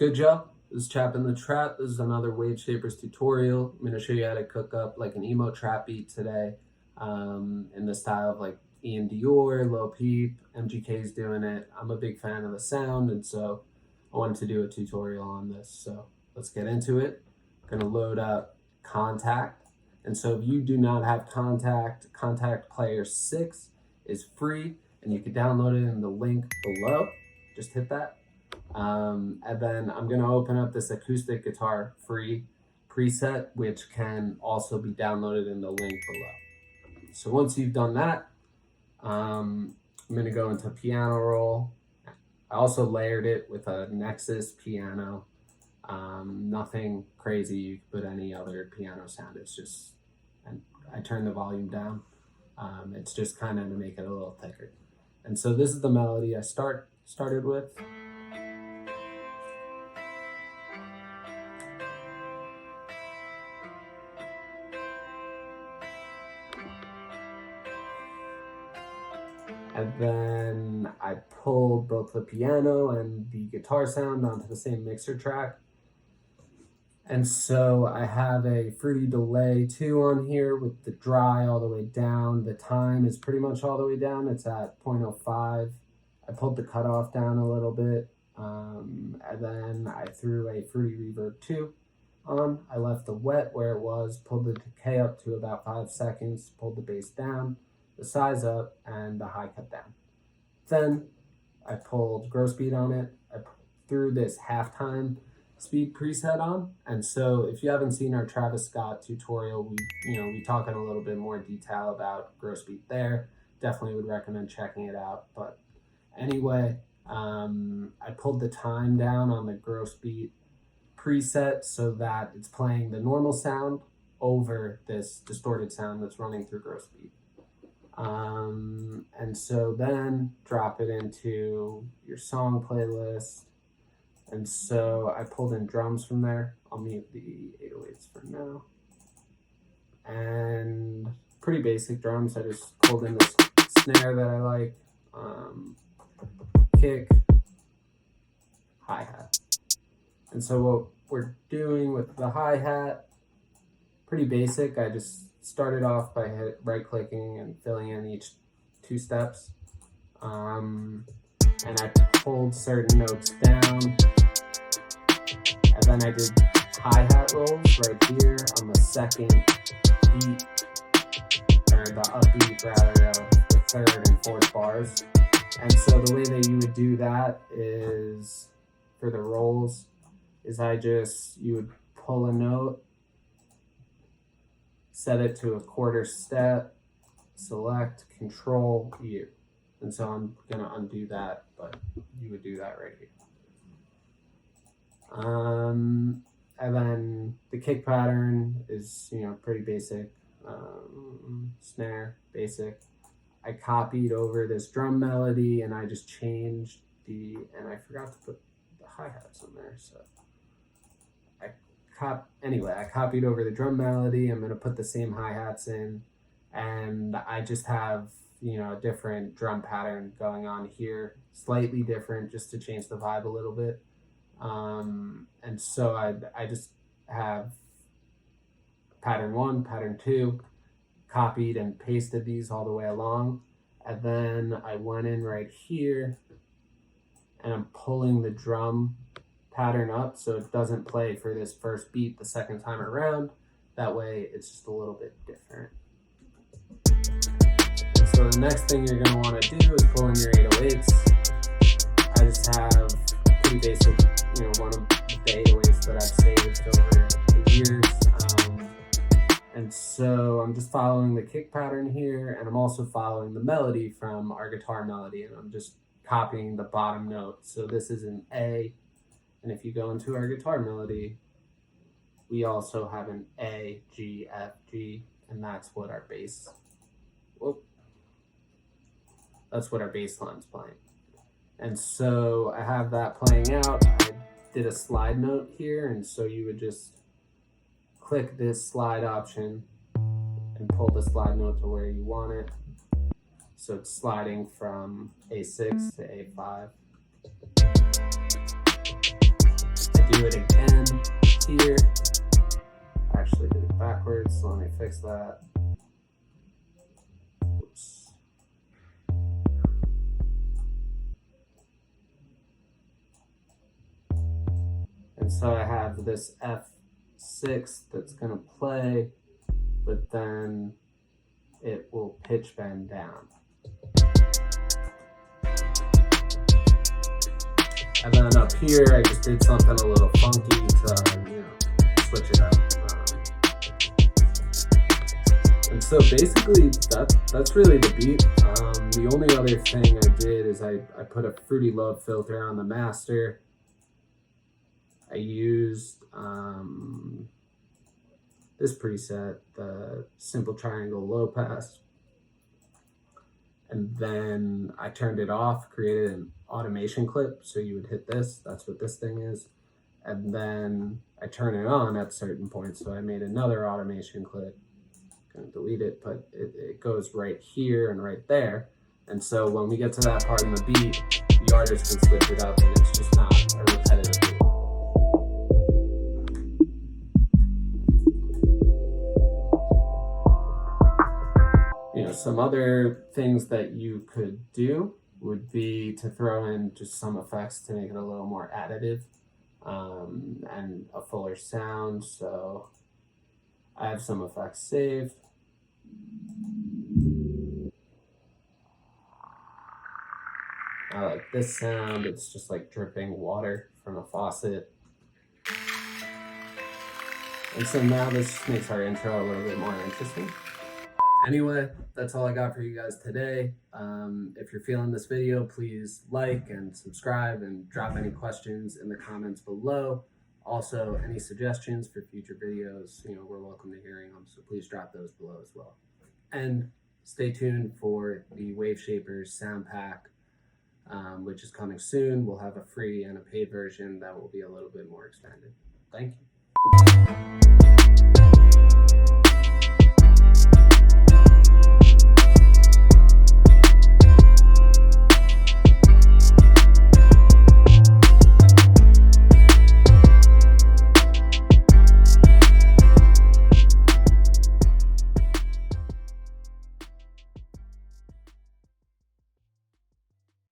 good, Joe? This is Chap in the Trap. This is another Wave Shapers tutorial. I'm going to show you how to cook up like an emo trap beat today in the style of like Iann Dior, Low Peep, MGK's doing it. I'm a big fan of the sound, and so I wanted to do a tutorial on this. So let's get into it. I'm going to load up Kontakt. And so if you do not have Kontakt Player 6 is free, and you can download it in the link below. Just hit that. And then I'm going to open up this acoustic guitar free preset, which can also be downloaded in the link below. So once you've done that, I'm going to go into piano roll. I also layered it with a Nexus piano. Nothing crazy. You could put any other piano sound. It's just, and I turned the volume down. It's just kind of to make it a little thicker. And so this is the melody I started with. And then I pulled both the piano and the guitar sound onto the same mixer track. And so I have a fruity delay 2 on here with the dry all the way down. The time is pretty much all the way down. It's at 0.05. I pulled the cutoff down a little bit. And then I threw a fruity reverb 2 on. I left the wet where it was, pulled the decay up to about 5 seconds, pulled the bass down, the size up, and the high cut down. Then I pulled gross beat on it. I threw this halftime speed preset on. And so if you haven't seen our Travis Scott tutorial, we talk in a little bit more detail about gross beat there. Definitely would recommend checking it out. But anyway, I pulled the time down on the gross beat preset so that it's playing the normal sound over this distorted sound that's running through gross beat. And so then drop it into your song playlist. And so I pulled in drums from there. I'll mute the 808s for now. And pretty basic drums. I just pulled in this snare that I like, kick, hi-hat. And so what we're doing with the hi-hat, pretty basic. I just started off by right-clicking and filling in each 2 steps. And I pulled certain notes down. And then I did hi-hat rolls right here on the second beat, or the upbeat rather, of the 3rd and 4th bars. And so the way that you would do that is, for the rolls, is you would pull a note, set it to a 1/4 step, select, Control, U. And so I'm gonna undo that, but you would do that right here. And then the kick pattern is, pretty basic. Snare, basic. I copied over this drum melody and I just changed and I forgot to put the hi-hats in there, so I copied over the drum melody. I'm gonna put the same hi-hats in, and I just have, a different drum pattern going on here, slightly different, just to change the vibe a little bit. And so I just have pattern 1, pattern 2, copied and pasted these all the way along. And then I went in right here and I'm pulling the drum pattern up so it doesn't play for this first beat the second time around. That way it's just a little bit different. And so the next thing you're going to want to do is pull in your 808s. I just have pretty basic, one of the 808s that I've saved over the years. And so I'm just following the kick pattern here, and I'm also following the melody from our guitar melody, and I'm just copying the bottom note. So this is an A, and if you go into our guitar melody, we also have an A, G, F, G, and that's what our bass, that's what our bass line's playing. And so I have that playing out. I did a slide note here, and so you would just click this slide option and pull the slide note to where you want it. So it's sliding from A6 to A5. I do it again here. I actually did it backwards, so let me fix that. Oops. And so I have this F6 that's going to play, but then it will pitch bend down. And then up here, I just did something a little funky to, switch it up. And so basically, that's really the beat. The only other thing I did is I put a Fruity Love filter on the master. I used this preset, the Simple Triangle Low Pass. And then I turned it off, created an automation clip. So you would hit this, that's what this thing is. And then I turn it on at certain points. So I made another automation clip. Gonna delete it, but it goes right here and right there. And so when we get to that part in the beat, the artist can switch it up and it's just not a repetitive beat. Some other things that you could do would be to throw in just some effects to make it a little more additive and a fuller sound. So I have some effects saved. I like this sound. It's just like dripping water from a faucet. And so now this makes our intro a little bit more interesting. Anyway, that's all I got for you guys today. If you're feeling this video, please like and subscribe and drop any questions in the comments below. Also, any suggestions for future videos, we're welcome to hearing them, so please drop those below as well. And stay tuned for the Wave Shapers sound pack, which is coming soon. We'll have a free and a paid version that will be a little bit more expanded. Thank you.